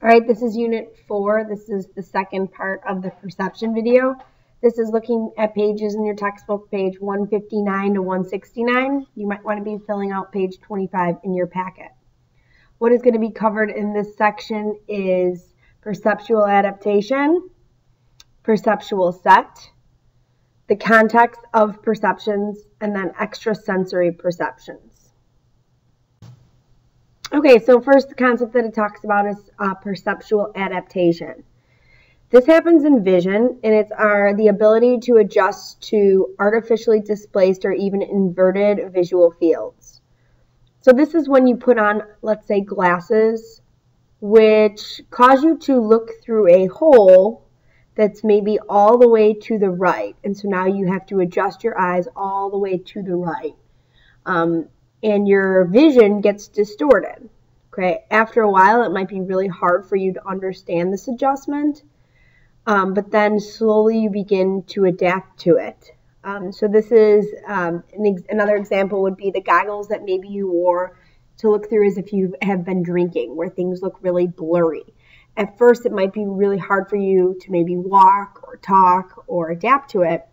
All right, this is Unit 4. This is the second part of the perception video. This is looking at pages in your textbook, page 159 to 169. You might want to be filling out page 25 in your packet. What is going to be covered in this section is perceptual adaptation, perceptual set, the context of perceptions, and then extrasensory perceptions. Okay, so first the concept that it talks about is perceptual adaptation. This happens in vision, and it's the ability to adjust to artificially displaced or even inverted visual fields. So this is when you put on, let's say, glasses, which cause you to look through a hole that's maybe all the way to the right. And so now you have to adjust your eyes all the way to the right. And your vision gets distorted. Okay, after a while, it might be really hard for you to understand this adjustment, but then slowly you begin to adapt to it. So this is another example would be the goggles that maybe you wore to look through as if you have been drinking, where things look really blurry. At first, it might be really hard for you to maybe walk or talk or adapt to it,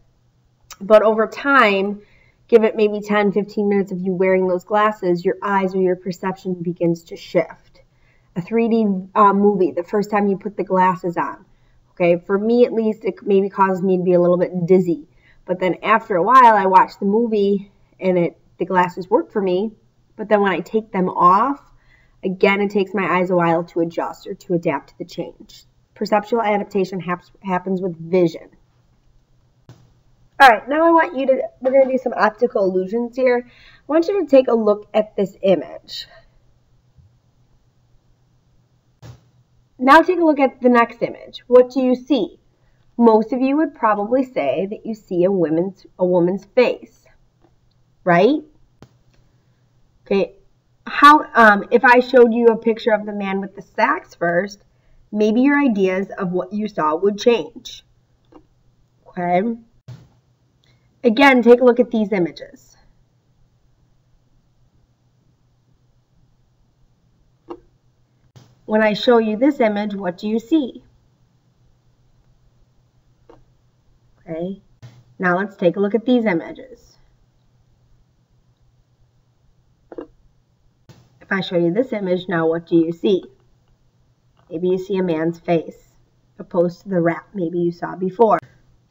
but over time, give it maybe 10, 15 minutes of you wearing those glasses, your eyes or your perception begins to shift. A 3D movie, the first time you put the glasses on. Okay, for me at least, it maybe causes me to be a little bit dizzy. But then after a while, I watch the movie and the glasses work for me. But then when I take them off, again, it takes my eyes a while to adjust or to adapt to the change. Perceptual adaptation happens with vision. All right, now we're going to do some optical illusions here. I want you to take a look at this image. Now take a look at the next image. What do you see? Most of you would probably say that you see a woman's face, right? Okay, if I showed you a picture of the man with the sax first, maybe your ideas of what you saw would change. Okay. Again, take a look at these images. When I show you this image, what do you see? Okay, now let's take a look at these images. If I show you this image, now what do you see? Maybe you see a man's face, opposed to the rat maybe you saw before.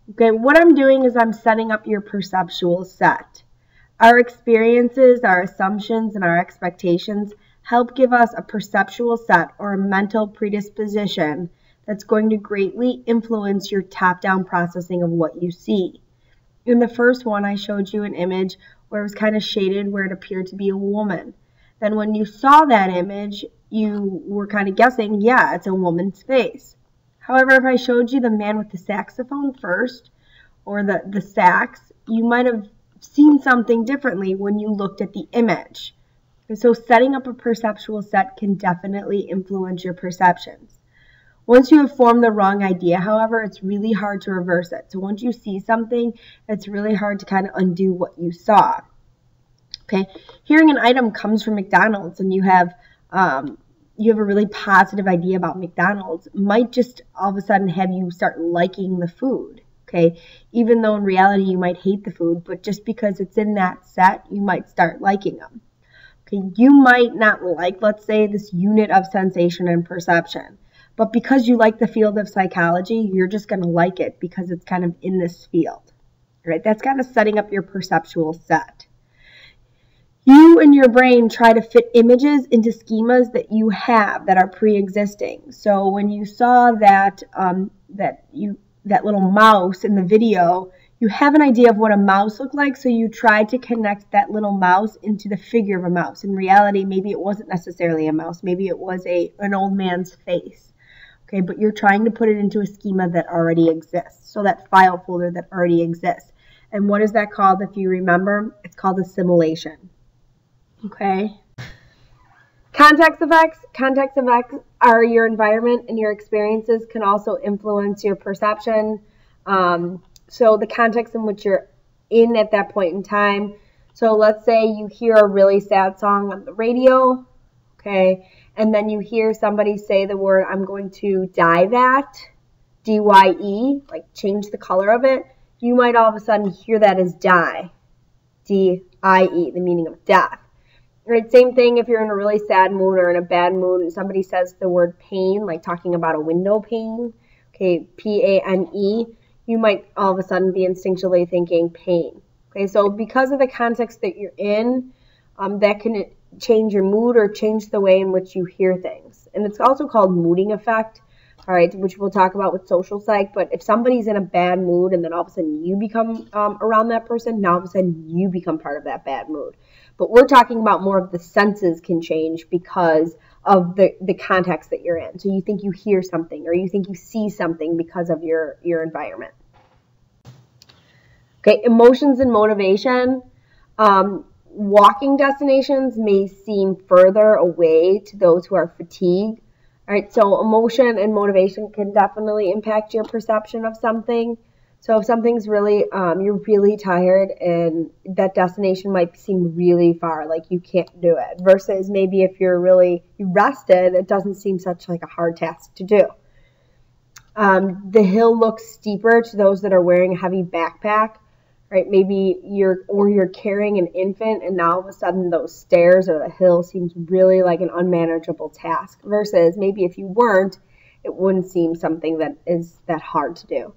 Okay, what I'm doing is I'm setting up your perceptual set. Our experiences, our assumptions, and our expectations help give us a perceptual set or a mental predisposition that's going to greatly influence your top-down processing of what you see. In the first one, I showed you an image where it was kind of shaded where it appeared to be a woman. Then when you saw that image, you were kind of guessing, yeah, it's a woman's face. However, if I showed you the man with the saxophone first, or the sax, you might have seen something differently when you looked at the image. And so setting up a perceptual set can definitely influence your perceptions. Once you have formed the wrong idea, however, it's really hard to reverse it. So once you see something, it's really hard to kind of undo what you saw. Okay, hearing an item comes from McDonald's and you have a really positive idea about McDonald's, might just all of a sudden have you start liking the food, okay? Even though in reality you might hate the food, but just because it's in that set, you might start liking them. Okay, you might not like, let's say, this unit of sensation and perception, but because you like the field of psychology, you're just going to like it because it's kind of in this field, right? That's kind of setting up your perceptual set. You and your brain try to fit images into schemas that you have that are pre-existing. So when you saw that little mouse in the video, you have an idea of what a mouse looked like, so you tried to connect that little mouse into the figure of a mouse. In reality, maybe it wasn't necessarily a mouse. Maybe it was an old man's face. Okay, but you're trying to put it into a schema that already exists. So that file folder that already exists. And what is that called, if you remember? It's called assimilation. Okay. Context effects. Context effects are your environment and your experiences can also influence your perception. So the context in which you're in at that point in time. So let's say you hear a really sad song on the radio. okay, and then you hear somebody say the word, I'm going to dye that, D-Y-E, like change the color of it, you might all of a sudden hear that as die, D-I-E, the meaning of death. Right, same thing if you're in a really sad mood or in a bad mood and somebody says the word pain, like talking about a window pane, okay, P-A-N-E, you might all of a sudden be instinctually thinking pain. Okay, so because of the context that you're in, that can change your mood or change the way in which you hear things. And it's also called mooding effect, all right, which we'll talk about with social psych. But if somebody's in a bad mood and then all of a sudden you become around that person, now all of a sudden you become part of that bad mood. But we're talking about more of the senses can change because of the context that you're in. So you think you hear something or you think you see something because of your environment. Okay, emotions and motivation. Walking destinations may seem further away to those who are fatigued. All right, so emotion and motivation can definitely impact your perception of something. So if something's really, you're really tired and that destination might seem really far, like you can't do it, versus maybe if you're really rested, it doesn't seem such like a hard task to do. The hill looks steeper to those that are wearing a heavy backpack, right? Maybe you're carrying an infant and now all of a sudden those stairs or the hill seems really like an unmanageable task, versus maybe if you weren't, it wouldn't seem something that is that hard to do.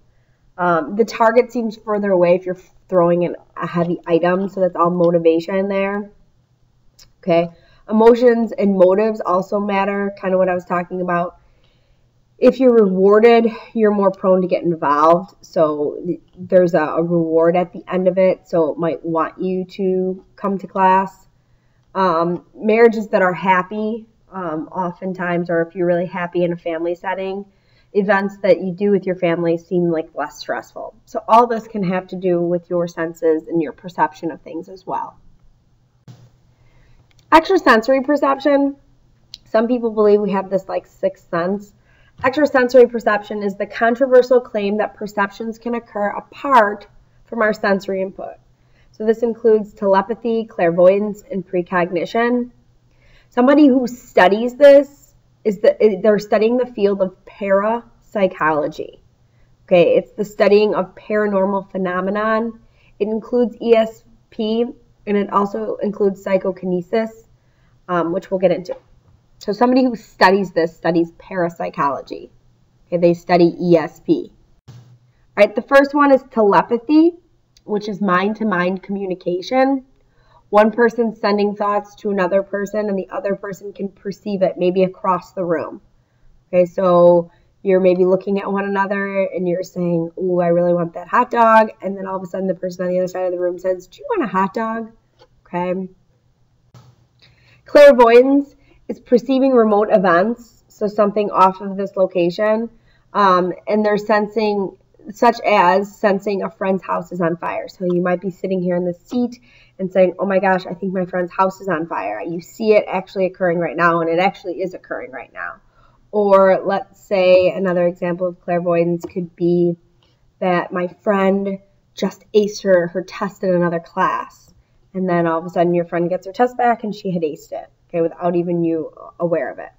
The target seems further away if you're throwing in a heavy item, so that's all motivation there. Okay, emotions and motives also matter, kind of what I was talking about. If you're rewarded, you're more prone to get involved, so there's a reward at the end of it, so it might want you to come to class. Marriages that are happy, oftentimes, or if you're really happy in a family setting, events that you do with your family seem like less stressful. So all this can have to do with your senses and your perception of things as well. Extrasensory perception. Some people believe we have this like sixth sense. Extrasensory perception is the controversial claim that perceptions can occur apart from our sensory input. So this includes telepathy, clairvoyance, and precognition. Somebody who studies this they're studying the field of parapsychology. Okay, it's the studying of paranormal phenomenon. It includes ESP, and it also includes psychokinesis, which we'll get into. So somebody who studies this studies parapsychology. Okay, they study ESP. All right, the first one is telepathy, which is mind-to-mind communication. One person sending thoughts to another person and the other person can perceive it, maybe across the room. Okay, so you're maybe looking at one another and you're saying, "Ooh, I really want that hot dog." And then all of a sudden the person on the other side of the room says, "Do you want a hot dog?" Okay. Clairvoyance is perceiving remote events, so something off of this location, and they're sensing, such as sensing a friend's house is on fire. So you might be sitting here in the seat and saying, "Oh my gosh, I think my friend's house is on fire." You see it actually occurring right now, and it actually is occurring right now. Or let's say another example of clairvoyance could be that my friend just aced her test in another class. And then all of a sudden your friend gets her test back and she had aced it, okay, without even you aware of it.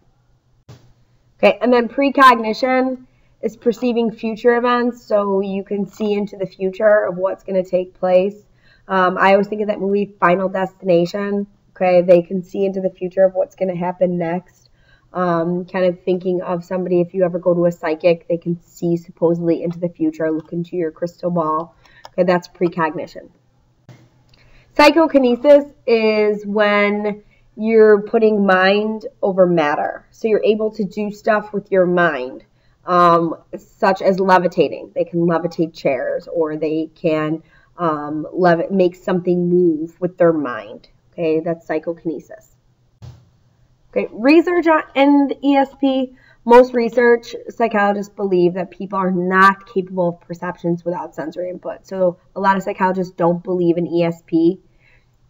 Okay, and then precognition is perceiving future events, so you can see into the future of what's going to take place. I always think of that movie Final Destination. Okay, they can see into the future of what's going to happen next. Kind of thinking of somebody, if you ever go to a psychic, they can see supposedly into the future, look into your crystal ball. Okay, that's precognition. Psychokinesis is when you're putting mind over matter. So you're able to do stuff with your mind, such as levitating. They can levitate chairs, or they can make something move with their mind. Okay, that's psychokinesis. Okay, research on ESP. Most research psychologists believe that people are not capable of perceptions without sensory input. So a lot of psychologists don't believe in ESP.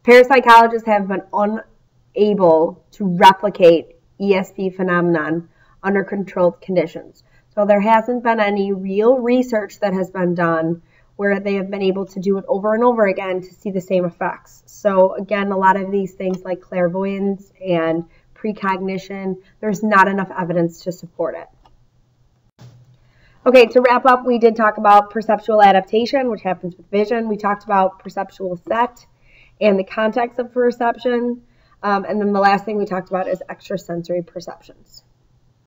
Parapsychologists have been unable to replicate ESP phenomenon under controlled conditions. So there hasn't been any real research that has been done where they have been able to do it over and over again to see the same effects. So again, a lot of these things like clairvoyance and precognition. There's not enough evidence to support it. Okay, to wrap up, we did talk about perceptual adaptation, which happens with vision. We talked about perceptual set and the context of perception. And then the last thing we talked about is extrasensory perceptions.